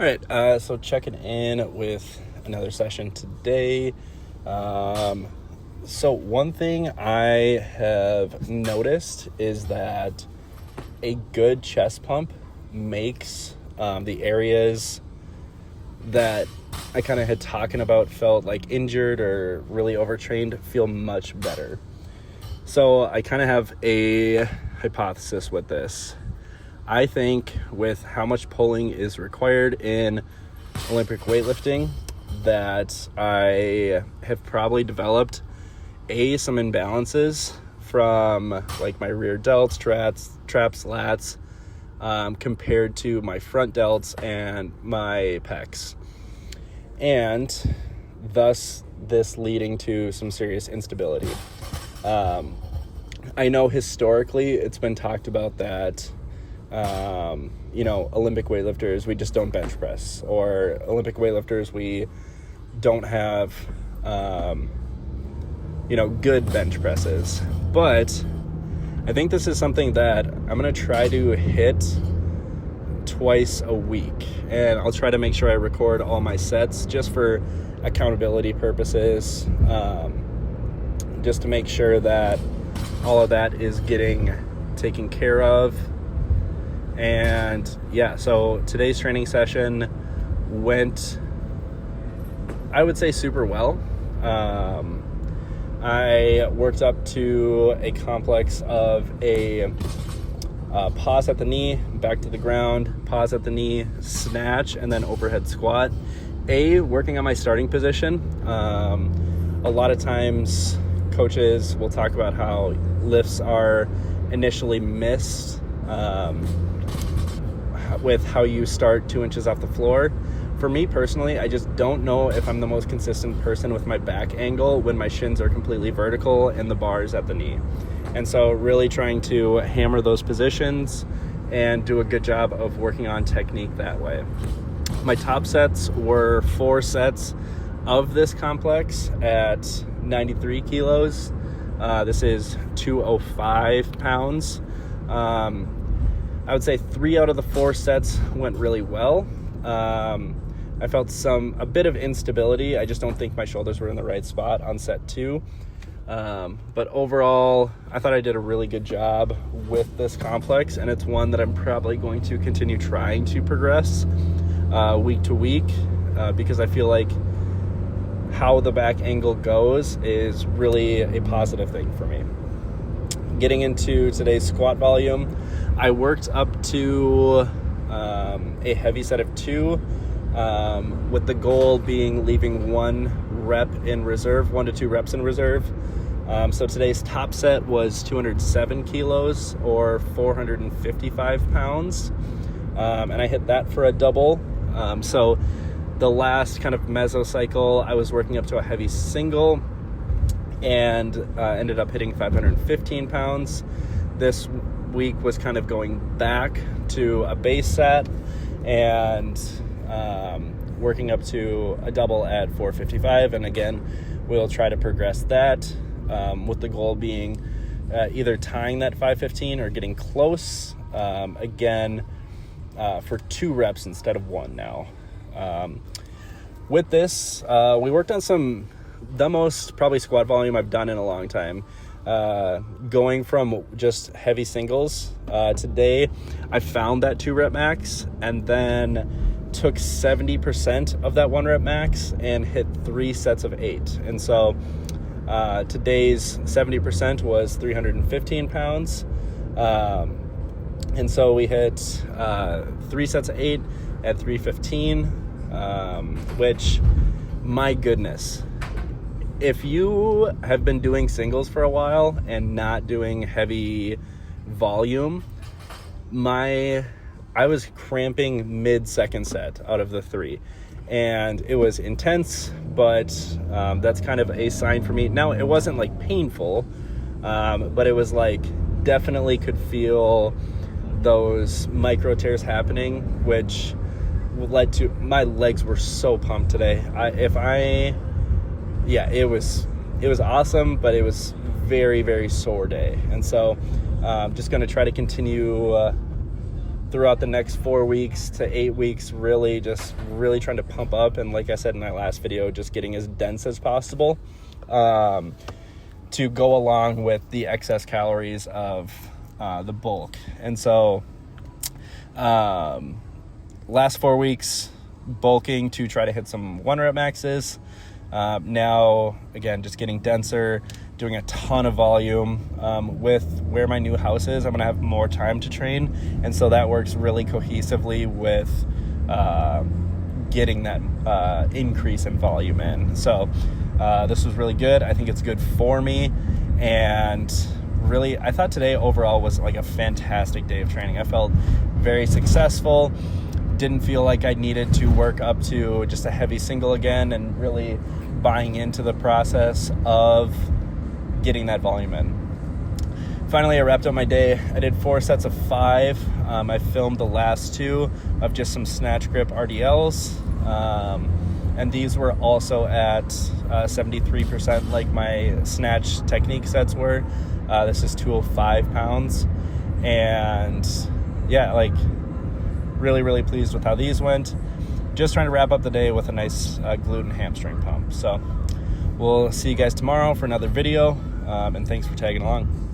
All right, so checking in with another session today. So one thing I have noticed is that a good chest pump makes the areas that I kind of had talking about felt like injured or really overtrained feel much better. So I kind of have a hypothesis with this. I think with how much pulling is required in Olympic weightlifting, that I have probably developed some imbalances from like my rear delts, traps, lats, compared to my front delts and my pecs. And thus this leading to some serious instability. I know historically it's been talked about that Olympic weightlifters, we just don't bench press, or Olympic weightlifters, we don't have, good bench presses. But I think this is something that I'm going to try to hit twice a week, and I'll try to make sure I record all my sets just for accountability purposes, just to make sure that all of that is getting taken care of. And yeah, so today's training session went, I would say, super well. I worked up to a complex of a pause at the knee, back to the ground, pause at the knee, snatch, and then overhead squat. Working on my starting position. A lot of times coaches will talk about how lifts are initially missed with how you start 2 inches off the floor. For me personally, I just don't know if I'm the most consistent person with my back angle when my shins are completely vertical and the bar is at the knee. And so really trying to hammer those positions and do a good job of working on technique that way. My top sets were 4 sets of this complex at 93 kilos. This is 205 pounds. I would say 3 out of the 4 sets went really well. I felt a bit of instability. I just don't think my shoulders were in the right spot on set 2. But overall, I thought I did a really good job with this complex, and it's one that I'm probably going to continue trying to progress week to week, because I feel like how the back angle goes is really a positive thing for me. Getting into today's squat volume, I worked up to a heavy set of 2, with the goal being leaving 1 to 2 reps in reserve. So today's top set was 207 kilos or 455 pounds. And I hit that for a double. So the last kind of mesocycle, I was working up to a heavy single and ended up hitting 515 pounds. This week was kind of going back to a base set and working up to a double at 455. And again, we'll try to progress that with the goal being either tying that 515 or getting close, for 2 reps instead of 1 now. With this, we worked on the most probably squat volume I've done in a long time. Going from just heavy singles. Today, I found that 2 rep max and then took 70% of that 1 rep max and hit 3 sets of 8. And so today's 70% was 315 pounds. And so we hit 3 sets of 8 at 315, which, my goodness, if you have been doing singles for a while and not doing heavy volume, I was cramping mid-second set out of the 3. And it was intense, but that's kind of a sign for me. Now, it wasn't like painful, but it was like definitely could feel those micro tears happening, which led to my legs were so pumped today. It was awesome, but it was very, very sore day. And so just going to try to continue throughout the next 4 weeks to 8 weeks, really trying to pump up. And like I said in my last video, just getting as dense as possible to go along with the excess calories of the bulk. And so last 4 weeks bulking to try to hit some 1 rep maxes. Now, again, just getting denser, doing a ton of volume. With where my new house is, I'm going to have more time to train. And so that works really cohesively with getting that increase in volume in. So this was really good. I think it's good for me. And really, I thought today overall was like a fantastic day of training. I felt very successful. Didn't feel like I needed to work up to just a heavy single again, and really buying into the process of getting that volume in. Finally, I wrapped up my day. I did 4 sets of 5. I filmed the last 2 of just some snatch grip RDLs. And these were also at 73% like my snatch technique sets were. This is 205 pounds. And yeah, like really pleased with how these went. Just trying to wrap up the day with a nice glute and hamstring pump. So we'll see you guys tomorrow for another video, and thanks for tagging along.